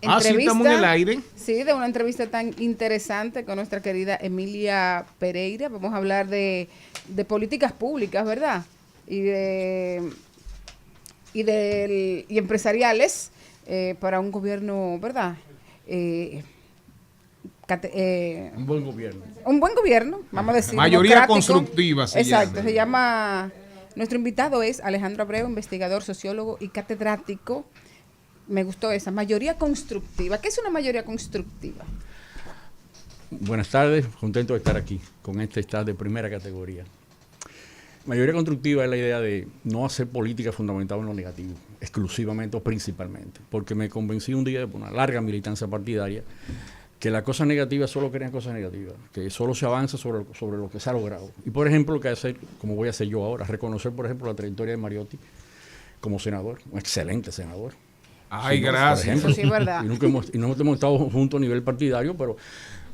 entrevista. Sí, estamos en el aire. Sí, de una entrevista tan interesante con nuestra querida Emilia Pereira. Vamos a hablar de políticas públicas, ¿verdad? Y empresariales para un gobierno, ¿verdad? Un buen gobierno. Un buen gobierno, vamos a decir. Mayoría constructiva. Exacto, se llama. Nuestro invitado es Alejandro Abreu, investigador, sociólogo y catedrático. Me gustó esa, mayoría constructiva. ¿Qué es una mayoría constructiva? Buenas tardes, contento de estar aquí con este staff de primera categoría. Mayoría constructiva es la idea de no hacer política fundamentada en lo negativo, exclusivamente o principalmente, porque me convencí un día, por una larga militancia partidaria, que las cosas negativas solo crean cosas negativas, que solo se avanza sobre lo que se ha logrado. Y por ejemplo, lo que hacer, como voy a hacer yo ahora, reconocer por ejemplo la trayectoria de Mariotti como senador, un excelente senador. Ay, Sí, gracias. Eso sí es verdad. Y no hemos estado juntos a nivel partidario, pero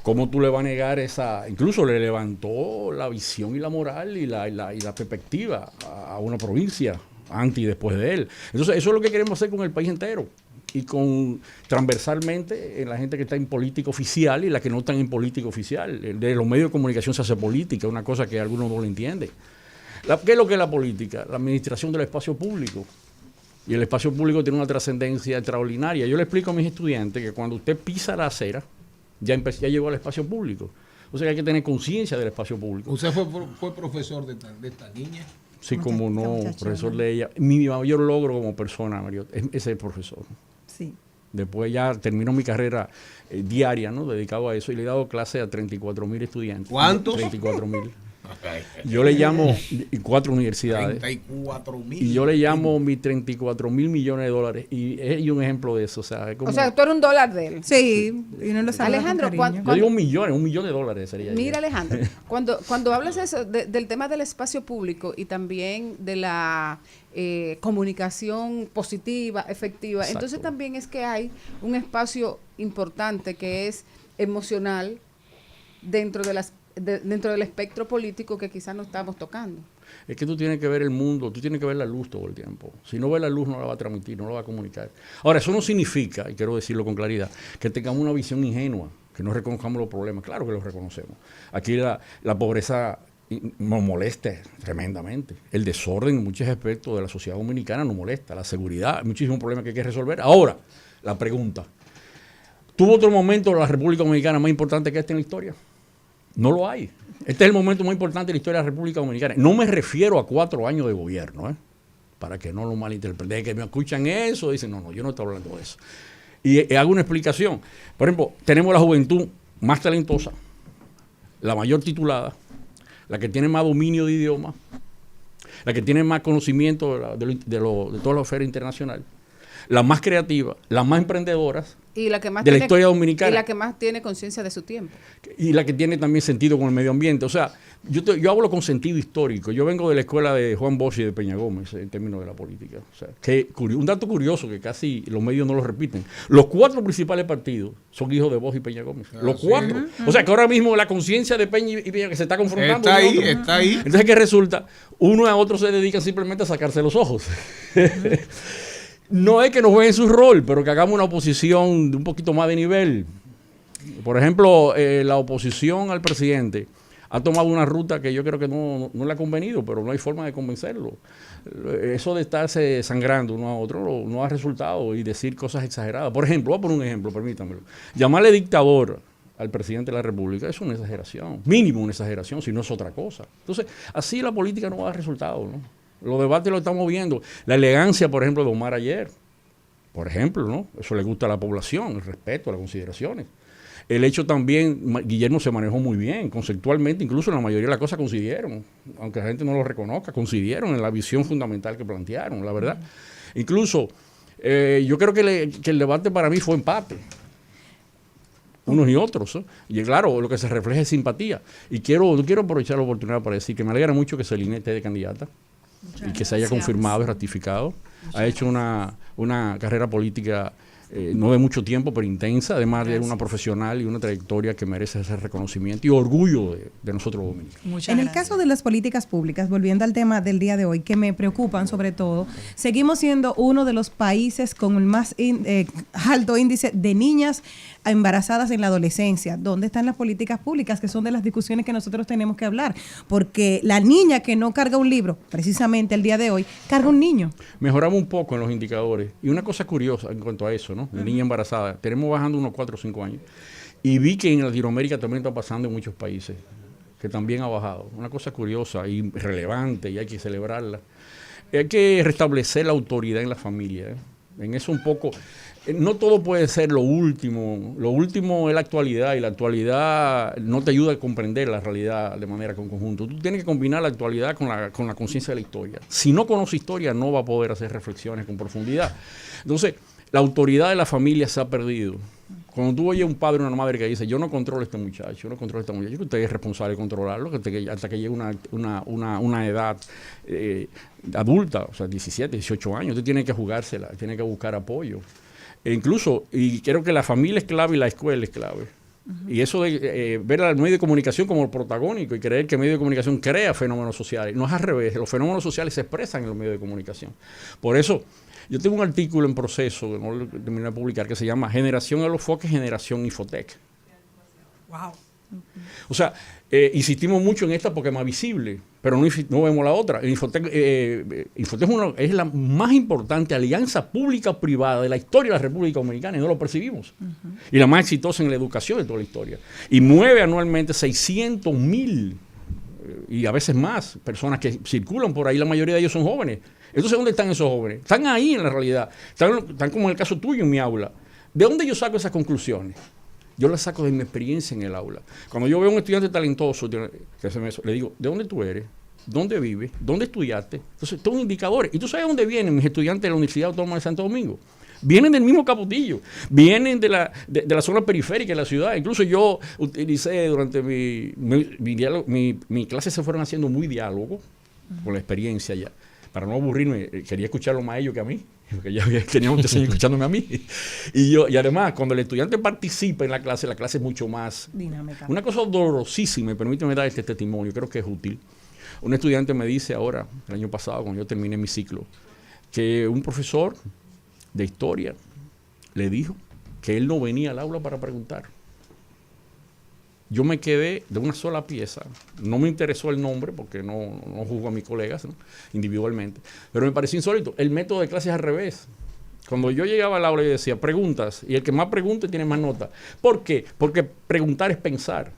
¿cómo tú le vas a negar esa? Incluso le levantó la visión y la moral y la perspectiva a una provincia antes y después de él. Entonces, eso es lo que queremos hacer con el país entero y con transversalmente en la gente que está en política oficial y la que no están en política oficial. De los medios de comunicación se hace política, una cosa que algunos no lo entienden. ¿Qué es lo que es la política? La administración del espacio público. Y el espacio público tiene una trascendencia extraordinaria. Yo le explico a mis estudiantes que cuando usted pisa la acera, ya llegó al espacio público. O sea que hay que tener conciencia del espacio público. ¿Usted fue profesor de esta niña? Sí, como no, profesor de ella. Mi mayor logro como persona, Mario, es ser profesor. Sí. Después ya terminó mi carrera diaria, ¿no? Dedicado a eso, y le he dado clase a 34,000 estudiantes. ¿Cuántos? 34,000. Yo le llamo 4 universidades. 34,000. Y yo le llamo mis 34,000 millones de dólares. Y es un ejemplo de eso. O sea, tú eres un dólar de él. Sí, y no lo sabe. Alejandro, yo digo un millón de dólares sería. Mira, Alejandro, cuando hablas eso, del tema del espacio público y también de la comunicación positiva, efectiva, Exacto. Entonces también es que hay un espacio importante que es emocional dentro del espectro político que quizás no estamos tocando. Es que tú tienes que ver el mundo, tú tienes que ver la luz todo el tiempo. Si no ves la luz, no la va a transmitir, no la va a comunicar. Ahora, eso no significa, y quiero decirlo con claridad, que tengamos una visión ingenua, que no reconozcamos los problemas. Claro que los reconocemos. Aquí la pobreza nos molesta tremendamente. El desorden en muchos aspectos de la sociedad dominicana nos molesta. La seguridad, muchísimos problemas que hay que resolver. Ahora, la pregunta, ¿tuvo otro momento la República Dominicana más importante que este en la historia? No lo hay. Este es el momento más importante de la historia de la República Dominicana. No me refiero a 4 años de gobierno, para que no lo malinterpreten. De que me escuchan eso, dicen, no, yo no estoy hablando de eso. Y hago una explicación. Por ejemplo, tenemos la juventud más talentosa, la mayor titulada, la que tiene más dominio de idioma, la que tiene más conocimiento de toda la oferta internacional, la más creativa, las más emprendedoras y la que más de la historia dominicana. Y la que más tiene conciencia de su tiempo. Y la que tiene también sentido con el medio ambiente. O sea, yo hablo con sentido histórico. Yo vengo de la escuela de Juan Bosch y de Peña Gómez en términos de la política. O sea, un dato curioso que casi los medios no lo repiten. Los 4 principales partidos son hijos de Bosch y Peña Gómez. Los 4. O sea, que ahora mismo la conciencia de Peña y Peña que se está confrontando. Está ahí. Entonces, ¿qué resulta? Uno a otro se dedican simplemente a sacarse los ojos. No es que nos jueguen su rol, pero que hagamos una oposición de un poquito más de nivel. Por ejemplo, la oposición al presidente ha tomado una ruta que yo creo que no le ha convenido, pero no hay forma de convencerlo. Eso de estarse sangrando uno a otro no ha resultado y decir cosas exageradas. Por ejemplo, voy a poner un ejemplo, permítanmelo. Llamarle dictador al presidente de la República es una exageración, mínimo una exageración, si no es otra cosa. Entonces, así la política no va a dar resultado, ¿no? Los debates lo estamos viendo. La elegancia, por ejemplo, de Omar ayer, por ejemplo, ¿no? Eso le gusta a la población, el respeto, las consideraciones. El hecho también, Guillermo se manejó muy bien, conceptualmente, incluso en la mayoría de las cosas coincidieron, aunque la gente no lo reconozca, coincidieron en la visión fundamental que plantearon, la verdad. Incluso, yo creo que el debate para mí fue empate. Unos y otros, ¿eh? Y claro, lo que se refleja es simpatía. Y quiero aprovechar la oportunidad para decir que me alegra mucho que Celine esté de candidata y que se haya confirmado y ratificado. Ha hecho una carrera política no de mucho tiempo, pero intensa, además de una profesional y una trayectoria que merece ese reconocimiento y orgullo de nosotros los dominicanos. En el caso de las políticas públicas, volviendo al tema del día de hoy, que me preocupan sobre todo, seguimos siendo uno de los países con el más alto índice de niñas embarazadas en la adolescencia. ¿Dónde están las políticas públicas? Que son de las discusiones que nosotros tenemos que hablar. Porque la niña que no carga un libro, precisamente el día de hoy, carga un niño. Mejoramos un poco en los indicadores. Y una cosa curiosa en cuanto a eso, ¿no? De niña embarazada. Tenemos bajando unos 4 o 5 años. Y vi que en Latinoamérica también está pasando en muchos países, que también ha bajado. Una cosa curiosa y relevante, y hay que celebrarla. Hay que restablecer la autoridad en la familia, ¿eh? En eso un poco... No todo puede ser lo último. Lo último es la actualidad, y la actualidad no te ayuda a comprender la realidad de manera conjunta. Tú tienes que combinar la actualidad con la conciencia de la historia. Si no conoce historia, no va a poder hacer reflexiones con profundidad. Entonces, la autoridad de la familia se ha perdido. Cuando tú oyes a un padre o una madre que dice, yo no controlo a este muchacho, yo no controlo a esta muchacha, usted es responsable de controlarlo hasta que llegue una edad adulta, o sea, 17, 18 años, usted tiene que jugársela, tiene que buscar apoyo. E incluso, y creo que la familia es clave y la escuela es clave. Y eso de ver al medio de comunicación como protagónico y creer que el medio de comunicación crea fenómenos sociales. No es al revés, los fenómenos sociales se expresan en los medios de comunicación. Por eso, yo tengo un artículo en proceso, que no lo terminé de publicar, que se llama Generación Alofoque, Generación Infotec. Wow. O sea, insistimos mucho en esta porque es más visible, pero no vemos la otra. El Infotec, es la más importante alianza pública-privada de la historia de la República Dominicana y no lo percibimos. Y la más exitosa en la educación de toda la historia. Y mueve anualmente 600,000 y a veces más personas que circulan por ahí, la mayoría de ellos son jóvenes. Entonces, ¿dónde están esos jóvenes? Están ahí en la realidad. Están como en el caso tuyo en mi aula. ¿De dónde yo saco esas conclusiones? Yo las saco de mi experiencia en el aula. Cuando yo veo a un estudiante talentoso, le digo, ¿de dónde tú eres? ¿Dónde vives? ¿Dónde estudiaste? Entonces, todos indicadores. ¿Y tú sabes dónde vienen mis estudiantes de la Universidad Autónoma de Santo Domingo? Vienen del mismo Capotillo, vienen de la zona periférica de la ciudad. Incluso yo utilicé durante mi clase, se fueron haciendo muy diálogo con la experiencia ya. Para no aburrirme, quería escucharlo más a ellos que a mí, porque ya teníamos que seguir escuchándome a mí. Y además, cuando el estudiante participa en la clase es mucho más dinámica. Una cosa dolorosísima, y permíteme dar este testimonio, creo que es útil. Un estudiante me dice ahora, el año pasado, cuando yo terminé mi ciclo, que un profesor de historia le dijo que él no venía al aula para preguntar. Yo me quedé de una sola pieza. No me interesó el nombre porque no juzgo a mis colegas, ¿no? Individualmente. Pero me pareció insólito. El método de clase es al revés. Cuando yo llegaba al aula y decía preguntas, y el que más pregunte tiene más nota. ¿Por qué? Porque preguntar es pensar.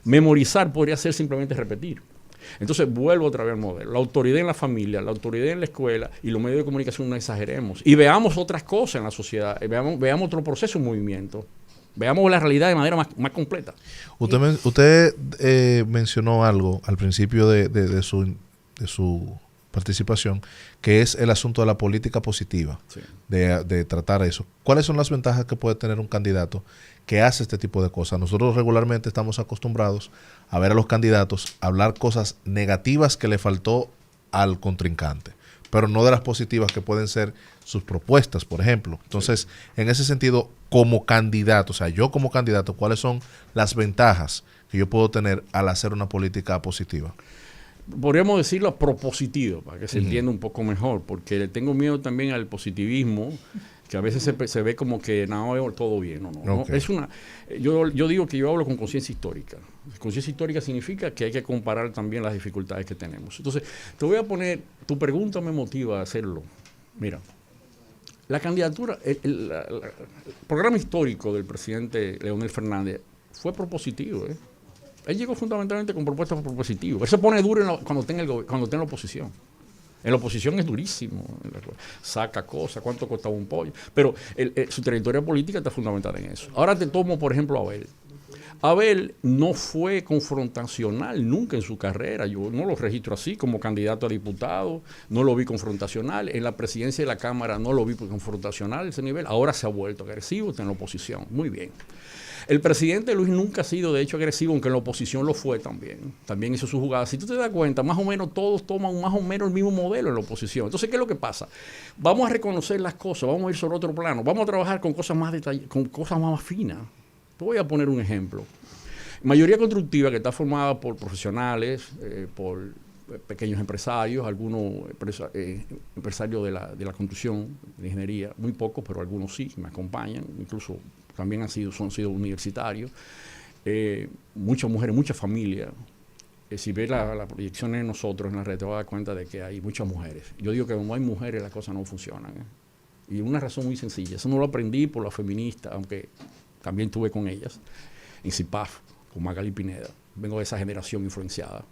Memorizar podría ser simplemente repetir. Entonces vuelvo otra vez al modelo. La autoridad en la familia, la autoridad en la escuela y los medios de comunicación no exageremos. Y veamos otras cosas en la sociedad. Veamos otro proceso en movimiento. Veamos la realidad de manera más completa. Usted mencionó algo al principio de su participación, que es el asunto de la política positiva, sí, de tratar eso. ¿Cuáles son las ventajas que puede tener un candidato que hace este tipo de cosas? Nosotros regularmente estamos acostumbrados a ver a los candidatos hablar cosas negativas que le faltó al contrincante, pero no de las positivas que pueden ser sus propuestas, por ejemplo. Entonces, sí, en ese sentido, como candidato, o sea, yo como candidato, ¿cuáles son las ventajas que yo puedo tener al hacer una política positiva? Podríamos decirlo propositivo, para que se entienda un poco mejor, porque le tengo miedo también al positivismo, que a veces se ve como que no, todo bien. No. Okay. Yo digo que yo hablo con conciencia histórica. Conciencia histórica significa que hay que comparar también las dificultades que tenemos. Entonces, te voy a poner, tu pregunta me motiva a hacerlo. Mira, la candidatura, el programa histórico del presidente Leonel Fernández fue propositivo, ¿eh? Él llegó fundamentalmente con propuestas propositivas. Él se pone duro cuando está en la oposición. En la oposición es durísimo. Saca cosas, cuánto costaba un pollo. Pero su trayectoria política está fundamentada en eso. Ahora te tomo, por ejemplo, a Abel. Abel no fue confrontacional nunca en su carrera. Yo no lo registro así como candidato a diputado. No lo vi confrontacional. En la presidencia de la Cámara no lo vi confrontacional a ese nivel. Ahora se ha vuelto agresivo, está en la oposición. Muy bien. El presidente Luis nunca ha sido, de hecho, agresivo, aunque en la oposición lo fue también. También hizo su jugada. Si tú te das cuenta, más o menos todos toman más o menos el mismo modelo en la oposición. Entonces, ¿qué es lo que pasa? Vamos a reconocer las cosas, vamos a ir sobre otro plano, vamos a trabajar con cosas más con cosas más finas. Te voy a poner un ejemplo. Mayoría constructiva, que está formada por profesionales, por pequeños empresarios, algunos empresarios de la construcción, de la ingeniería, muy pocos, pero algunos sí, me acompañan, incluso también han sido universitarios, muchas mujeres, muchas familias. Si ves la proyección de nosotros en la red, te vas a dar cuenta de que hay muchas mujeres. Yo digo que como hay mujeres, las cosas no funcionan. Y una razón muy sencilla, eso no lo aprendí por las feministas, aunque también estuve con ellas, en CIPAF, con Magali Pineda, vengo de esa generación influenciada,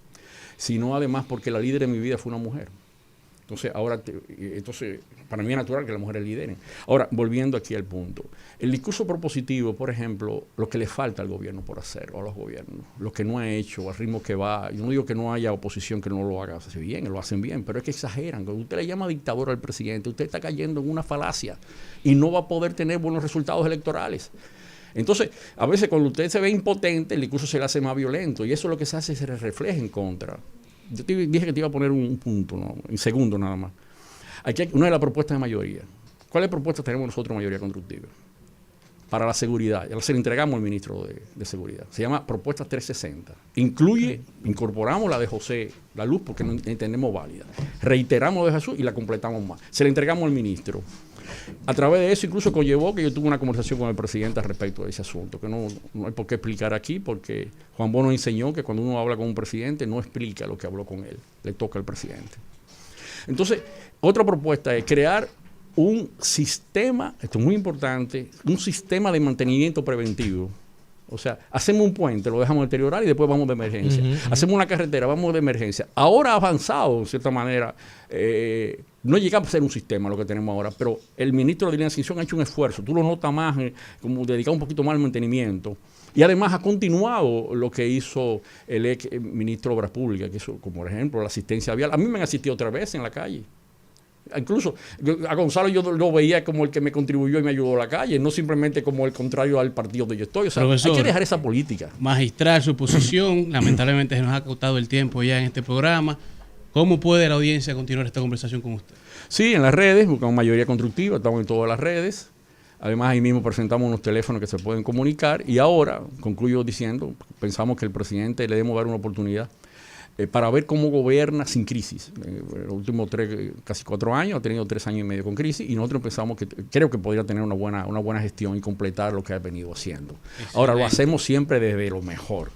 sino además porque la líder de mi vida fue una mujer. Entonces, para mí es natural que las mujeres lideren. Ahora, volviendo aquí al punto, el discurso propositivo, por ejemplo, lo que le falta al gobierno por hacer, o a los gobiernos, lo que no ha hecho, al ritmo que va, yo no digo que no haya oposición que no lo haga bien, lo hacen bien, pero es que exageran. Cuando usted le llama dictador al presidente, usted está cayendo en una falacia y no va a poder tener buenos resultados electorales. Entonces, a veces cuando usted se ve impotente, el discurso se le hace más violento y eso lo que se hace es que se refleja en contra. Yo te dije que te iba a poner un punto, ¿no? En segundo nada más. Aquí hay una de las propuestas de mayoría. ¿Cuáles propuestas tenemos nosotros mayoría constructiva? Para la seguridad. Ya se le entregamos al ministro de Seguridad. Se llama Propuesta 360. Incorporamos la de José La Luz porque no entendemos válida. Reiteramos la de Jesús y la completamos más. Se le entregamos al ministro. A través de eso incluso conllevó que yo tuve una conversación con el presidente al respecto de ese asunto, que no hay por qué explicar aquí, porque Juan Bono enseñó que cuando uno habla con un presidente no explica lo que habló con él, le toca al presidente. Entonces, otra propuesta es crear un sistema, esto es muy importante, un sistema de mantenimiento preventivo. O sea, hacemos un puente, lo dejamos deteriorar y después vamos de emergencia. Hacemos una carretera, vamos de emergencia. Ahora ha avanzado, de cierta manera, no llegamos a ser un sistema lo que tenemos ahora, pero el ministro de Línea de Extinción ha hecho un esfuerzo. Tú lo notas más, como dedicado un poquito más al mantenimiento. Y además ha continuado lo que hizo el ex ministro de Obras Públicas, que hizo, como por ejemplo, la asistencia vial. A mí me han asistido otra vez en la calle. Incluso a Gonzalo yo lo veía como el que me contribuyó y me ayudó a la calle, no simplemente como el contrario al partido donde yo estoy. O sea, profesor, hay que dejar esa política. Magistral su posición. Lamentablemente se nos ha acotado el tiempo ya en este programa. ¿Cómo puede la audiencia continuar esta conversación con usted? Sí, en las redes, buscamos mayoría constructiva, estamos en todas las redes. Además, ahí mismo presentamos unos teléfonos que se pueden comunicar. Y ahora, concluyo diciendo, pensamos que el presidente le debemos dar una oportunidad para ver cómo gobierna sin crisis. Los últimos casi 4 años, ha tenido 3 años y medio con crisis y nosotros pensamos que creo que podría tener una buena gestión y completar lo que ha venido haciendo. Excelente. Ahora, lo hacemos siempre desde lo mejor.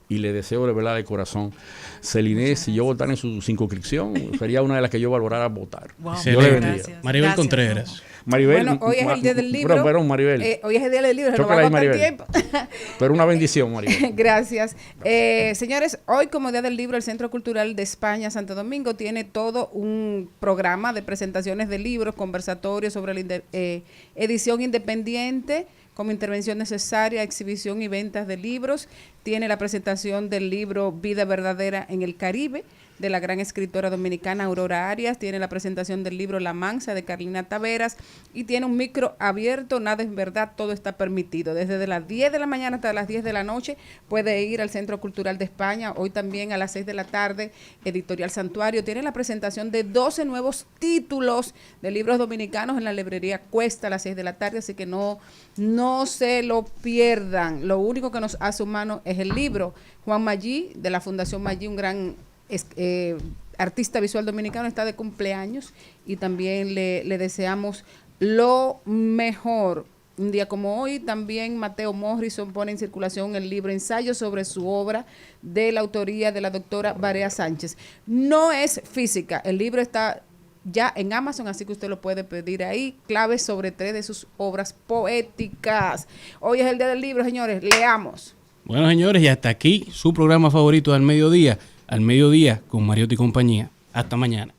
Y le deseo de verdad de corazón, Celine, si yo votara en su circunscripción, sería una de las que yo valorara votar. Wow. Yo le bendiga. Maribel Contreras. Maribel, bueno, hoy es el día del libro. Perdón, Maribel. Hoy es el día del libro, no va a agotar tiempo. Pero una bendición, Maribel. Gracias. Señores, hoy como Día del Libro, el Centro Cultural de España, Santo Domingo, tiene todo un programa de presentaciones de libros, conversatorios sobre la edición independiente, como intervención necesaria, exhibición y ventas de libros. Tiene la presentación del libro Vida Verdadera en el Caribe, de la gran escritora dominicana Aurora Arias. Tiene la presentación del libro La Mansa, de Carlina Taveras. Y tiene un micro abierto, nada es verdad, todo está permitido. Desde las 10 de la mañana hasta las 10 de la noche puede ir al Centro Cultural de España. Hoy también a las 6 de la tarde, Editorial Santuario. Tiene la presentación de 12 nuevos títulos de libros dominicanos en la librería Cuesta a las 6 de la tarde. Así que no se lo pierdan. Lo único que nos hace humanos es el libro. Juan Maggi, de la Fundación Maggi, un gran artista visual dominicano, está de cumpleaños y también le deseamos lo mejor. Un día como hoy también Mateo Morrison pone en circulación el libro Ensayo sobre su obra, de la autoría de la doctora Barea Sánchez. No es física, el libro está ya en Amazon, así que usted lo puede pedir ahí. Claves sobre 3 de sus obras poéticas. Hoy es el día del libro, señores, leamos. Bueno, señores, y hasta aquí su programa favorito del mediodía. Al mediodía con Mariotti y compañía. Hasta mañana.